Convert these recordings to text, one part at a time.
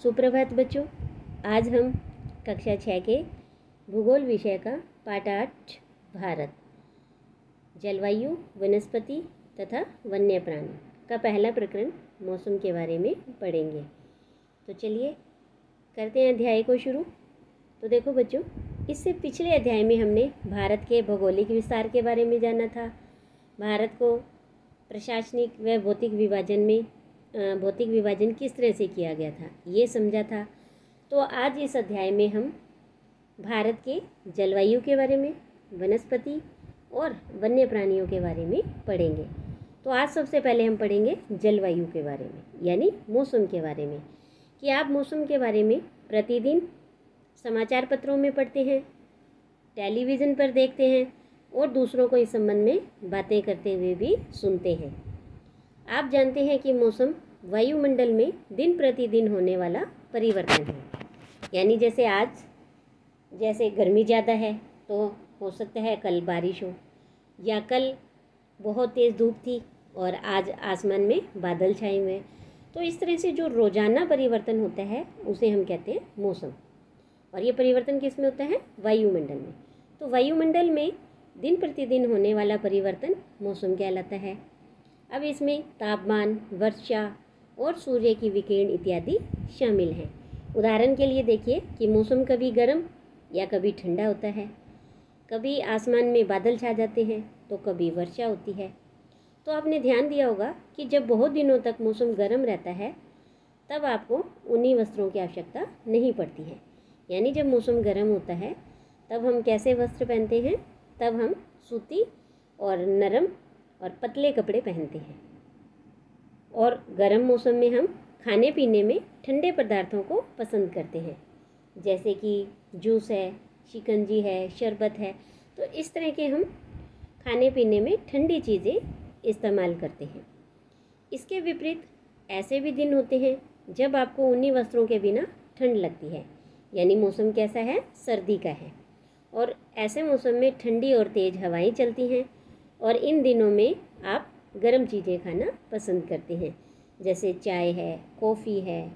सुप्रभात बच्चों। आज हम कक्षा 6 के भूगोल विषय का पाठ 8 भारत, जलवायु, वनस्पति तथा वन्य प्राणी का पहला प्रकरण मौसम के बारे में पढ़ेंगे। तो चलिए करते हैं अध्याय को शुरू। तो देखो बच्चों, इससे पिछले अध्याय में हमने भारत के भौगोलिक विस्तार के बारे में जाना था। भारत को प्रशासनिक व भौतिक विभाजन किस तरह से किया गया था ये समझा था। तो आज इस अध्याय में हम भारत के जलवायु के बारे में, वनस्पति और वन्य प्राणियों के बारे में पढ़ेंगे। तो आज सबसे पहले हम पढ़ेंगे जलवायु के बारे में, यानी मौसम के बारे में। कि आप मौसम के बारे में प्रतिदिन समाचार पत्रों में पढ़ते हैं, टेलीविज़न पर देखते हैं और दूसरों को इस संबंध में बातें करते हुए भी सुनते हैं। आप जानते हैं कि मौसम वायुमंडल में दिन प्रतिदिन होने वाला परिवर्तन है। यानी जैसे आज गर्मी ज़्यादा है तो हो सकता है कल बारिश हो, या कल बहुत तेज़ धूप थी और आज आसमान में बादल छाए हुए हैं। तो इस तरह से जो रोज़ाना परिवर्तन होता है उसे हम कहते हैं मौसम। और ये परिवर्तन किस में होता है? वायुमंडल में। तो वायुमंडल में दिन प्रतिदिन होने वाला परिवर्तन मौसम कहलाता है। अब इसमें तापमान, वर्षा और सूर्य की विकिरण इत्यादि शामिल हैं। उदाहरण के लिए देखिए कि मौसम कभी गर्म या कभी ठंडा होता है, कभी आसमान में बादल छा जाते हैं तो कभी वर्षा होती है। तो आपने ध्यान दिया होगा कि जब बहुत दिनों तक मौसम गर्म रहता है तब आपको ऊनी वस्त्रों की आवश्यकता नहीं पड़ती है। यानी जब मौसम गर्म होता है तब हम कैसे वस्त्र पहनते हैं? तब हम सूती और नरम और पतले कपड़े पहनते हैं। और गर्म मौसम में हम खाने पीने में ठंडे पदार्थों को पसंद करते हैं, जैसे कि जूस है, शिकंजी है, शरबत है। तो इस तरह के हम खाने पीने में ठंडी चीज़ें इस्तेमाल करते हैं। इसके विपरीत ऐसे भी दिन होते हैं जब आपको ऊनी वस्त्रों के बिना ठंड लगती है, यानी मौसम कैसा है? सर्दी का है। और ऐसे मौसम में ठंडी और तेज़ हवाएं चलती हैं और इन दिनों में आप गर्म चीज़ें खाना पसंद करते हैं, जैसे चाय है, कॉफ़ी है,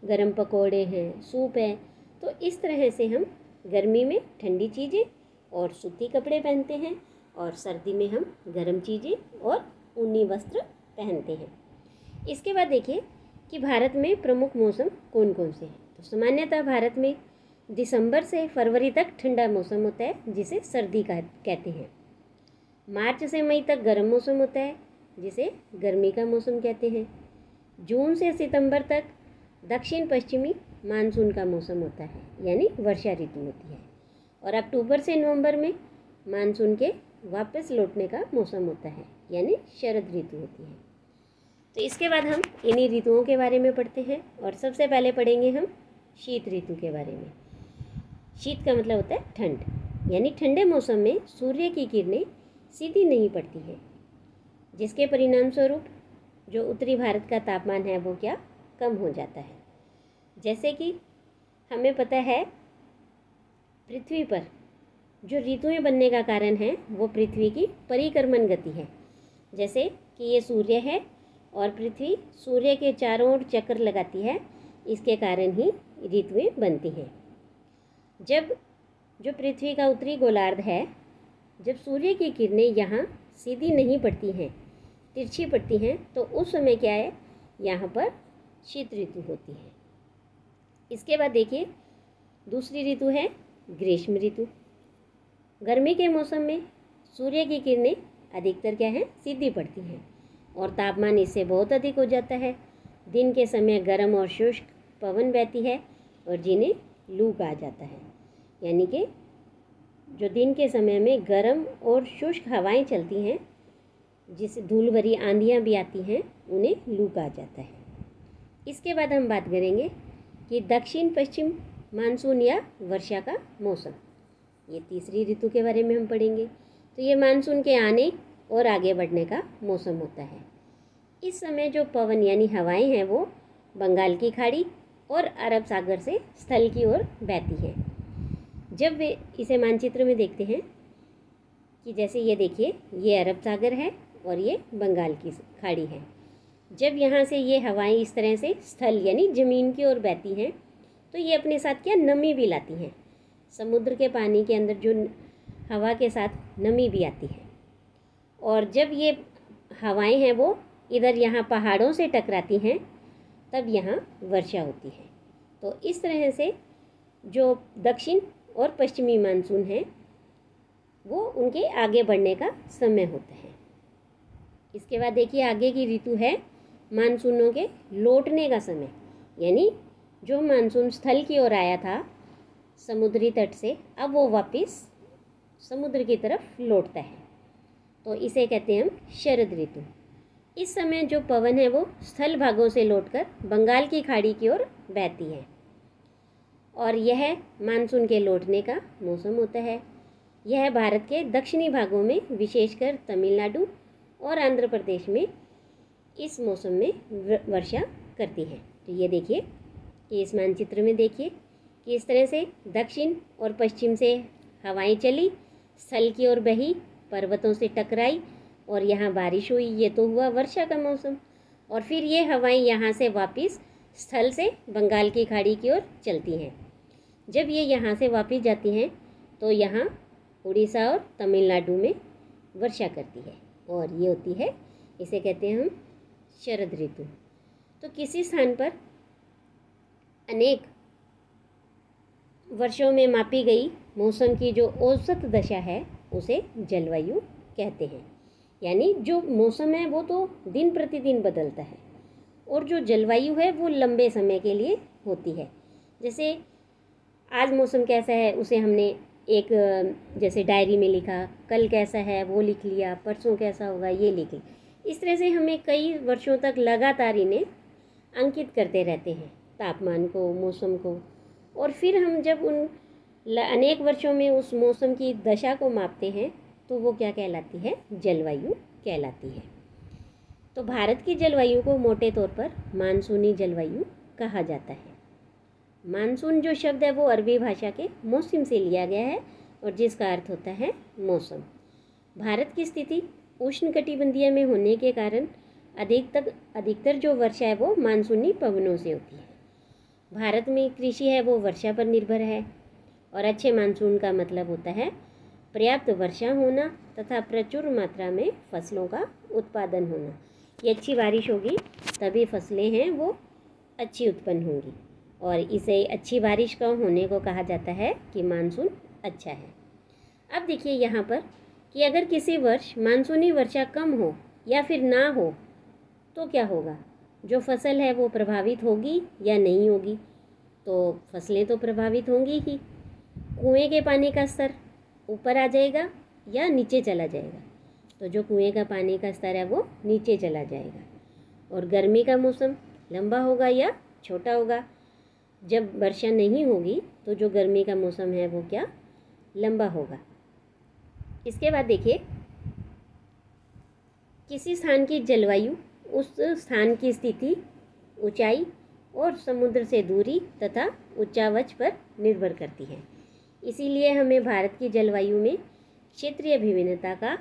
गरम पकोड़े हैं, सूप है। तो इस तरह से हम गर्मी में ठंडी चीज़ें और सूती कपड़े पहनते हैं और सर्दी में हम गर्म चीज़ें और ऊनी वस्त्र पहनते हैं। इसके बाद देखिए कि भारत में प्रमुख मौसम कौन कौन से हैं। तो सामान्यतः भारत में दिसंबर से फरवरी तक ठंडा मौसम होता है, जिसे सर्दी का कहते हैं। मार्च से मई तक गर्म मौसम होता है, जिसे गर्मी का मौसम कहते हैं। जून से सितंबर तक दक्षिण पश्चिमी मानसून का मौसम होता है, यानी वर्षा ऋतु होती है। और अक्टूबर से नवंबर में मानसून के वापस लौटने का मौसम होता है, यानी शरद ऋतु होती है। तो इसके बाद हम इन्हीं ऋतुओं के बारे में पढ़ते हैं और सबसे पहले पढ़ेंगे हम शीत ऋतु के बारे में। शीत का मतलब होता है ठंड, यानी ठंडे मौसम में सूर्य की किरणें सीधी नहीं पड़ती है, जिसके परिणाम स्वरूप जो उत्तरी भारत का तापमान है वो क्या? कम हो जाता है। जैसे कि हमें पता है पृथ्वी पर जो ऋतुएं बनने का कारण है वो पृथ्वी की परिक्रमण गति है। जैसे कि ये सूर्य है और पृथ्वी सूर्य के चारों ओर चक्कर लगाती है, इसके कारण ही ऋतुएं बनती हैं। जब जो पृथ्वी का उत्तरी गोलार्ध है, जब सूर्य की किरणें यहाँ सीधी नहीं पड़ती हैं, तिरछी पड़ती हैं, तो उस समय क्या है? यहाँ पर शीत ऋतु होती है। इसके बाद देखिए दूसरी ऋतु है ग्रीष्म ऋतु। गर्मी के मौसम में सूर्य की किरणें अधिकतर क्या है? सीधी पड़ती हैं और तापमान इससे बहुत अधिक हो जाता है। दिन के समय गर्म और शुष्क पवन बहती है और जिन्हें लू कहा जाता है। यानी कि जो दिन के समय में गर्म और शुष्क हवाएं चलती हैं, जिससे धूल भरी आंधियाँ भी आती हैं, उन्हें लू कहा जाता है। इसके बाद हम बात करेंगे कि दक्षिण पश्चिम मानसून या वर्षा का मौसम। ये तीसरी ऋतु के बारे में हम पढ़ेंगे। तो ये मानसून के आने और आगे बढ़ने का मौसम होता है। इस समय जो पवन यानी हवाएं हैं वो बंगाल की खाड़ी और अरब सागर से स्थल की ओर बहती हैं। जब वे इसे मानचित्र में देखते हैं कि जैसे ये देखिए, ये अरब सागर है और ये बंगाल की खाड़ी है। जब यहाँ से ये हवाएं इस तरह से स्थल यानी ज़मीन की ओर बहती हैं तो ये अपने साथ क्या नमी भी लाती हैं। समुद्र के पानी के अंदर जो हवा के साथ नमी भी आती है, और जब ये हवाएं हैं वो इधर यहाँ पहाड़ों से टकराती हैं तब यहाँ वर्षा होती है। तो इस तरह से जो दक्षिण और पश्चिमी मानसून है वो उनके आगे बढ़ने का समय होता है। इसके बाद देखिए आगे की ऋतु है मानसूनों के लौटने का समय, यानी जो मानसून स्थल की ओर आया था समुद्री तट से, अब वो वापस समुद्र की तरफ लौटता है, तो इसे कहते हैं हम शरद ऋतु। इस समय जो पवन है वो स्थल भागों से लौटकर बंगाल की खाड़ी की ओर बहती है, और यह मानसून के लौटने का मौसम होता है। यह भारत के दक्षिणी भागों में विशेषकर तमिलनाडु और आंध्र प्रदेश में इस मौसम में वर्षा करती है। तो ये देखिए कि इस मानचित्र में देखिए कि इस तरह से दक्षिण और पश्चिम से हवाएं चली, स्थल की ओर बही, पर्वतों से टकराई और यहाँ बारिश हुई। ये तो हुआ वर्षा का मौसम। और फिर ये हवाएं यहाँ से वापस स्थल से बंगाल की खाड़ी की ओर चलती हैं। जब ये यहाँ से वापस जाती हैं तो यहाँ उड़ीसा और तमिलनाडु में वर्षा करती है, और ये होती है, इसे कहते हैं हम शरद ऋतु। तो किसी स्थान पर अनेक वर्षों में मापी गई मौसम की जो औसत दशा है उसे जलवायु कहते हैं। यानी जो मौसम है वो तो दिन प्रतिदिन बदलता है, और जो जलवायु है वो लंबे समय के लिए होती है। जैसे आज मौसम कैसा है उसे हमने एक जैसे डायरी में लिखा, कल कैसा है वो लिख लिया, परसों कैसा होगा ये लिख लिया। इस तरह से हमें कई वर्षों तक लगातार इन्हें अंकित करते रहते हैं, तापमान को, मौसम को, और फिर हम जब उन अनेक वर्षों में उस मौसम की दशा को मापते हैं तो वो क्या कहलाती है, जलवायु कहलाती है। तो भारत की जलवायु को मोटे तौर पर मानसूनी जलवायु कहा जाता है। मानसून जो शब्द है वो अरबी भाषा के मौसम से लिया गया है, और जिसका अर्थ होता है मौसम। भारत की स्थिति उष्णकटिबंधीय में होने के कारण अधिकतर जो वर्षा है वो मानसूनी पवनों से होती है। भारत में कृषि है वो वर्षा पर निर्भर है, और अच्छे मानसून का मतलब होता है पर्याप्त वर्षा होना तथा प्रचुर मात्रा में फसलों का उत्पादन होना। ये अच्छी बारिश होगी तभी फसलें हैं वो अच्छी उत्पन्न होंगी, और इसे अच्छी बारिश का होने को कहा जाता है कि मानसून अच्छा है। अब देखिए यहाँ पर कि अगर किसी वर्ष मानसूनी वर्षा कम हो या फिर ना हो तो क्या होगा, जो फसल है वो प्रभावित होगी या नहीं होगी। तो फसलें तो प्रभावित होंगी ही। कुएं के पानी का स्तर ऊपर आ जाएगा या नीचे चला जाएगा, तो जो कुएं का पानी का स्तर है वो नीचे चला जाएगा। और गर्मी का मौसम लंबा होगा या छोटा होगा। जब वर्षा नहीं होगी तो जो गर्मी का मौसम है वो क्या, लंबा होगा। इसके बाद देखिए किसी स्थान की जलवायु उस स्थान की स्थिति, ऊंचाई और समुद्र से दूरी तथा उच्चावच पर निर्भर करती है। इसीलिए हमें भारत की जलवायु में क्षेत्रीय विभिन्नता का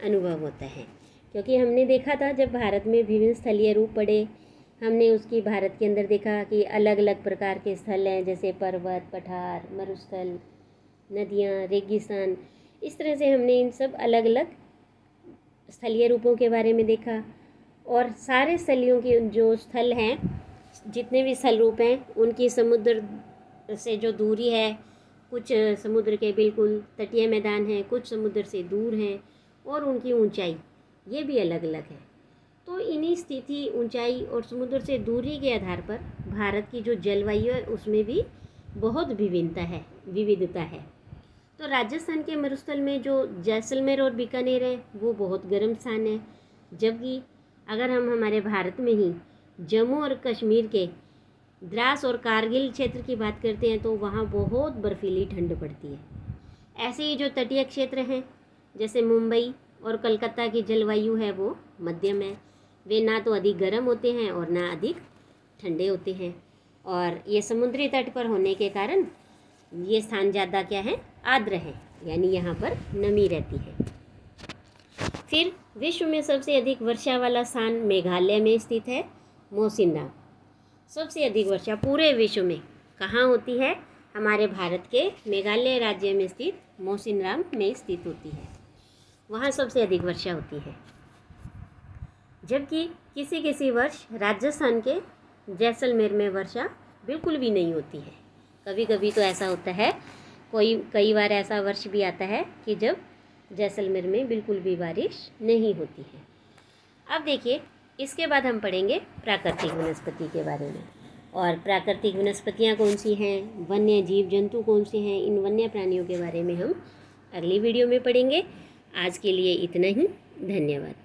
अनुभव होता है, क्योंकि हमने देखा था जब भारत में विभिन्न स्थलीय रूप पड़े, हमने उसकी भारत के अंदर देखा कि अलग अलग प्रकार के स्थल हैं, जैसे पर्वत, पठार, मरुस्थल, नदियाँ, रेगिस्तान। इस तरह से हमने इन सब अलग अलग स्थलीय रूपों के बारे में देखा, और सारे स्थलियों के जो स्थल हैं, जितने भी स्थल रूप हैं, उनकी समुद्र से जो दूरी है, कुछ समुद्र के बिल्कुल तटीय मैदान हैं, कुछ समुद्र से दूर हैं, और उनकी ऊंचाई ये भी अलग अलग है। तो इन्हीं स्थिति, ऊंचाई और समुद्र से दूरी के आधार पर भारत की जो जलवायु है उसमें भी बहुत विविधता है। तो राजस्थान के मरुस्थल में जो जैसलमेर और बीकानेर है वो बहुत गर्म स्थान है, जबकि अगर हम हमारे भारत में ही जम्मू और कश्मीर के द्रास और कारगिल क्षेत्र की बात करते हैं तो वहाँ बहुत बर्फीली ठंड पड़ती है। ऐसे ही जो तटीय क्षेत्र हैं जैसे मुंबई और कलकत्ता की जलवायु है वो मध्यम है। वे ना तो अधिक गर्म होते हैं और ना अधिक ठंडे होते हैं, और ये समुद्री तट पर होने के कारण ये स्थान ज़्यादा क्या है, आर्द्र है, यानी यहाँ पर नमी रहती है। फिर विश्व में सबसे अधिक वर्षा वाला स्थान मेघालय में स्थित है मौसिनराम। सबसे अधिक वर्षा पूरे विश्व में कहाँ होती है? हमारे भारत के मेघालय राज्य में स्थित मौसिनराम में स्थित होती है, वहाँ सबसे अधिक वर्षा होती है। जबकि किसी किसी वर्ष राजस्थान के जैसलमेर में वर्षा बिल्कुल भी नहीं होती है। कभी कभी तो ऐसा होता है, कई बार ऐसा वर्ष भी आता है कि जब जैसलमेर में बिल्कुल भी बारिश नहीं होती है। अब देखिए, इसके बाद हम पढ़ेंगे प्राकृतिक वनस्पति के बारे में। और प्राकृतिक वनस्पतियाँ कौन सी हैं, वन्य जीव जंतु कौन से हैं, इन वन्य प्राणियों के बारे में हम अगली वीडियो में पढ़ेंगे। आज के लिए इतना ही। धन्यवाद।